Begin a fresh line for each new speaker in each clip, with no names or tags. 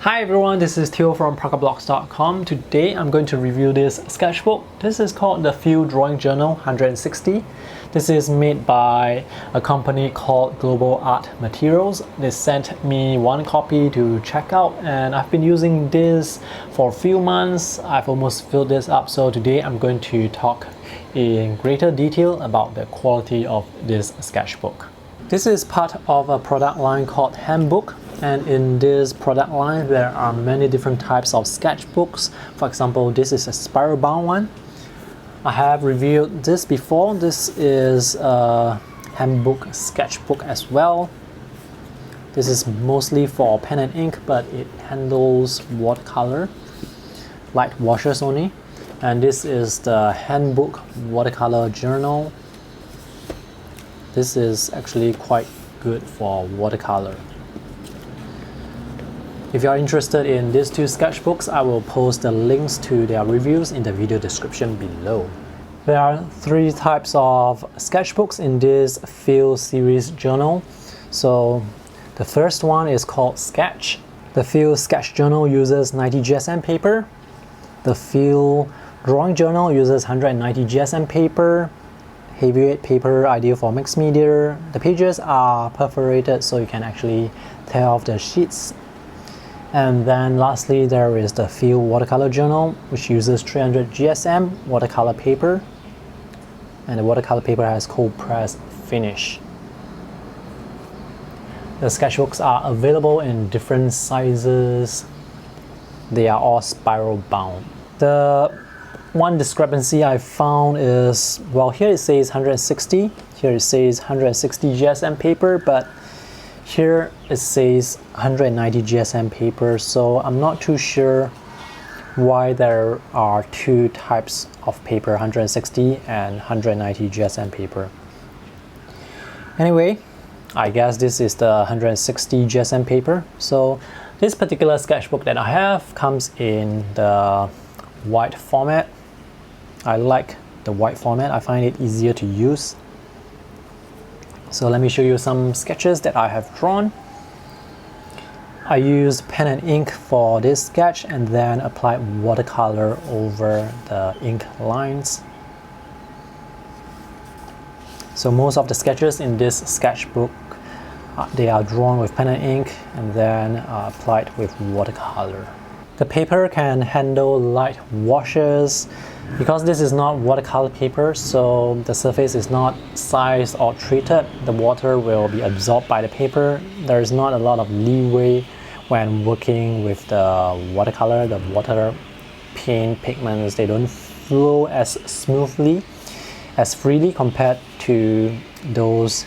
Hi everyone, this is Theo from ParkerBlocks.com. Today I'm going to review this sketchbook. This is called the Field Drawing Journal 160. This is made by a company called Global Art Materials. They sent me one copy to check out and I've been using this for a few months. I've almost filled this up, so today I'm going to talk in greater detail about the quality of this sketchbook. This is part of a product line called Handbook. And in this product line, there are many different types of sketchbooks. For example, this is a spiral bound one. I have reviewed this before. This is a handbook sketchbook as well. This is mostly for pen and ink, but it handles watercolor, light washes only. And this is the handbook watercolor journal. This is actually quite good for watercolor. If you are interested in these two sketchbooks, I will post the links to their reviews in the video description below. There are three types of sketchbooks in this Field series journal. So the first one is called Sketch. The Field Sketch Journal uses 90 GSM paper. The Field Drawing Journal uses 190 GSM paper. Heavyweight paper, ideal for mixed media. The pages are perforated so you can actually tear off the sheets. And then lastly, there is the Field Watercolor Journal, which uses 300 GSM watercolor paper. And the watercolor paper has cold press finish. The sketchbooks are available in different sizes. They are all spiral bound. The one discrepancy I found is, well, here it says 160, here it says 160 GSM paper, but here it says 190 GSM paper, so I'm not too sure why there are two types of paper, 160 and 190 GSM paper. Anyway, I guess this is the 160 GSM paper. So this particular sketchbook that I have comes in the white format. I like the white format. I find it easier to use. So let me show you some sketches that I have drawn. I used pen and ink for this sketch and then applied watercolor over the ink lines. So most of the sketches in this sketchbook, they are drawn with pen and ink and then applied with watercolor. The paper can handle light washes. Because this is not watercolor paper, so the surface is not sized or treated, the water will be absorbed by the paper. There is not a lot of leeway when working with the watercolor. The water paint pigments, they don't flow as smoothly, as freely compared to those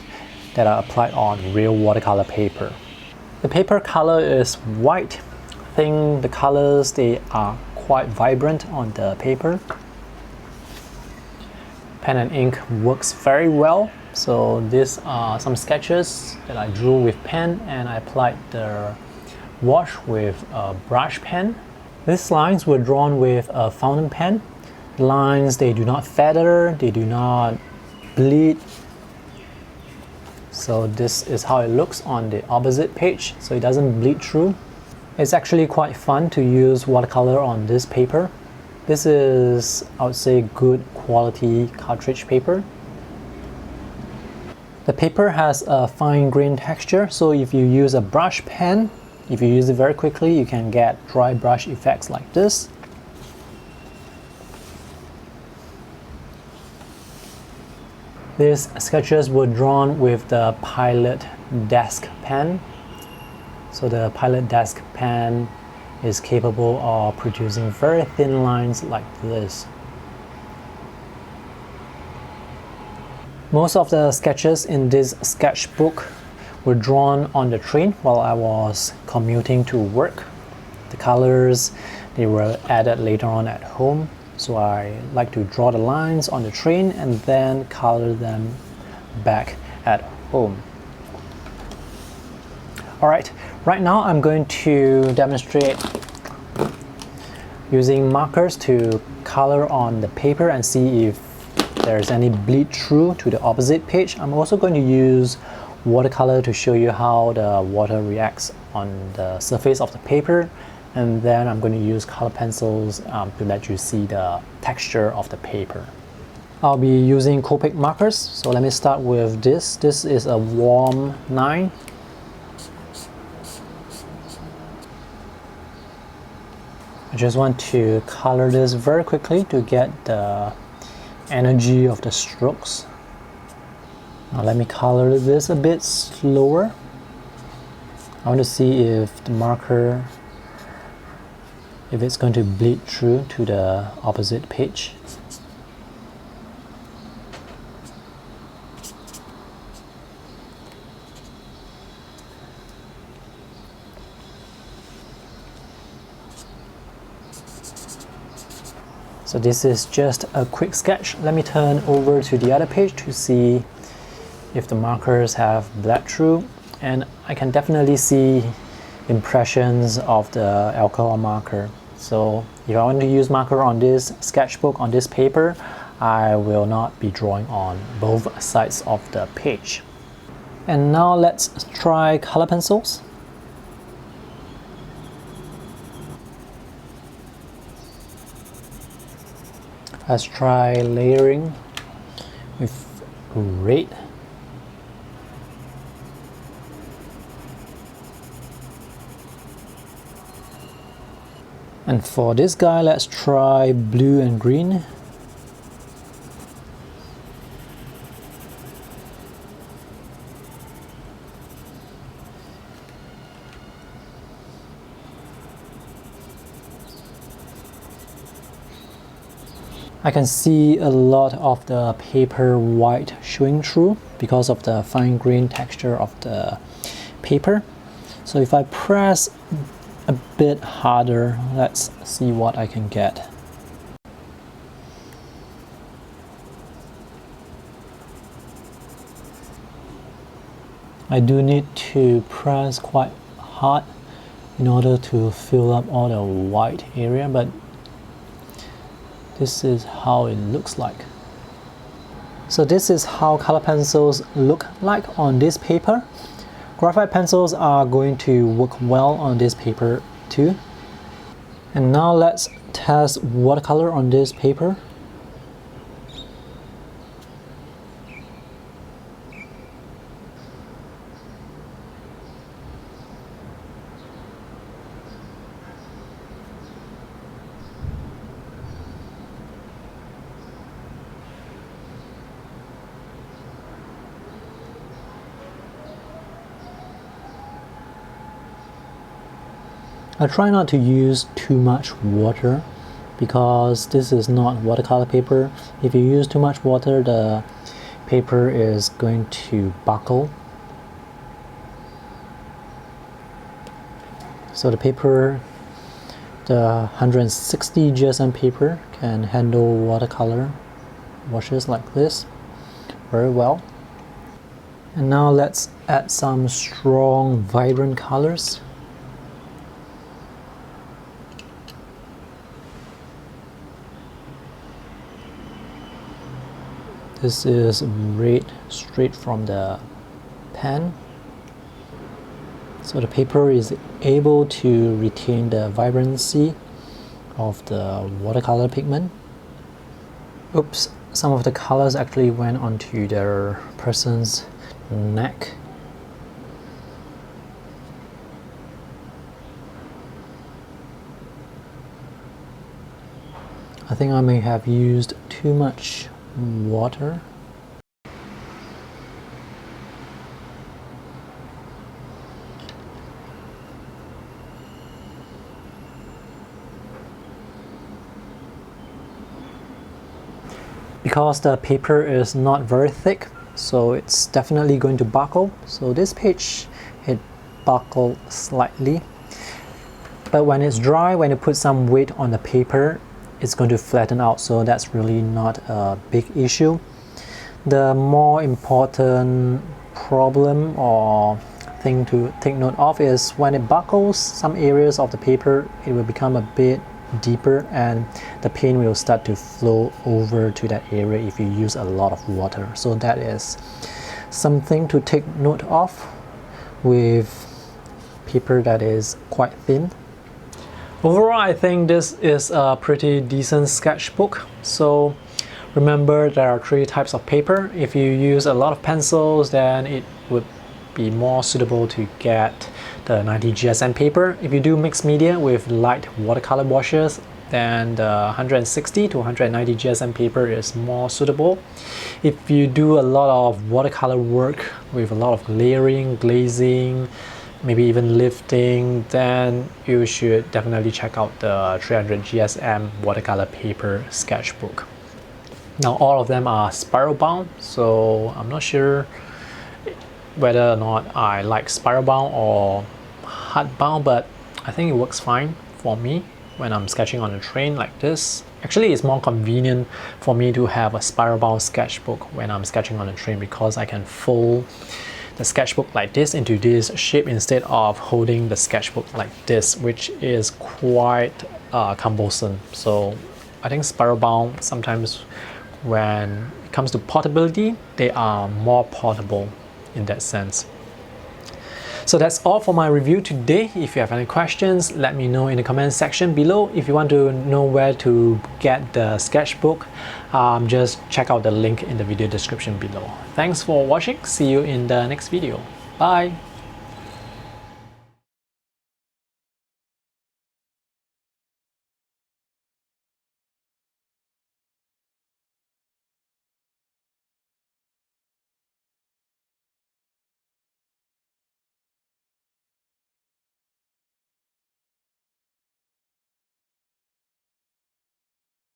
that are applied on real watercolor paper. The paper color is white. I think the colors, they are quite vibrant on the paper. Pen and ink works very well. So these are some sketches that I drew with pen and I applied the wash with a brush pen. These lines were drawn with a fountain pen. Lines, they do not feather, they do not bleed. So this is how it looks on the opposite page, so it doesn't bleed through. It's actually quite fun to use watercolor on this paper. This is, I would say, good quality cartridge paper. The paper has a fine grain texture, so if you use a brush pen, if you use it very quickly, you can get dry brush effects like this. These sketches were drawn with the Pilot desk pen. So the Pilot desk pen is capable of producing very thin lines like this. Most of the sketches in this sketchbook were drawn on the train while I was commuting to work. The colors, they were added later on at home, so I like to draw the lines on the train and then color them back at home. Alright, right now I'm going to demonstrate using markers to color on the paper and see if there's any bleed through to the opposite page. I'm also going to use watercolor to show you how the water reacts on the surface of the paper, and then I'm going to use color pencils to let you see the texture of the paper. I'll be using Copic markers, so let me start with this. This is a warm 9. I just want to color this very quickly to get the energy of the strokes. Now let me color this a bit slower. I want to see if the marker, if it's going to bleed through to the opposite page. So this is just a quick sketch. Let me turn over to the other page to see if the markers have bled through, and I can definitely see impressions of the alcohol marker. So if I want to use marker on this sketchbook, on this paper, I will not be drawing on both sides of the page. And now let's try color pencils. Let's try layering with red. And for this guy, let's try blue and green. I can see a lot of the paper white showing through because of the fine grain texture of the paper. So if I press a bit harder, let's see what I can get. I do need to press quite hard in order to fill up all the white area, but this is how it looks like. So this is how color pencils look like on this paper. Graphite pencils are going to work well on this paper too. And now let's test watercolor on this paper. I try not to use too much water because this is not watercolor paper. If you use too much water, the paper is going to buckle. So the paper, the 160 GSM paper, can handle watercolor washes like this very well. And now let's add some strong, vibrant colors. This is red straight from the pen. So the paper is able to retain the vibrancy of the watercolor pigment. Oops, some of the colors actually went onto the person's neck. I think I may have used too much water. Because the paper is not very thick, so it's definitely going to buckle. So this page, it buckled slightly. But when it's dry, when you put some weight on the paper, it's going to flatten out, so that's really not a big issue. The more important problem or thing to take note of is when it buckles, some areas of the paper, it will become a bit deeper and the paint will start to flow over to that area if you use a lot of water. So that is something to take note of with paper that is quite thin. Overall, I think this is a pretty decent sketchbook. So remember, there are 3 types of paper. If you use a lot of pencils, then it would be more suitable to get the 90 GSM paper. If you do mixed media with light watercolor washes, then the 160 to 190 GSM paper is more suitable. If you do a lot of watercolor work with a lot of layering, glazing, maybe even lifting, then you should definitely check out the 300 GSM watercolor paper sketchbook. Now all of them are spiral bound, so I'm not sure whether or not I like spiral bound or hard bound, but I think it works fine for me when I'm sketching on a train like this. Actually, it's more convenient for me to have a spiral bound sketchbook when I'm sketching on a train, because I can fold the sketchbook like this into this shape instead of holding the sketchbook like this, which is quite cumbersome. So I think spiral bound, sometimes when it comes to portability, they are more portable in that sense. So that's all for my review today. If you have any questions, let me know in the comment section below. If you want to know where to get the sketchbook, just check out the link in the video description below. Thanks for watching. See you in the next video. Bye.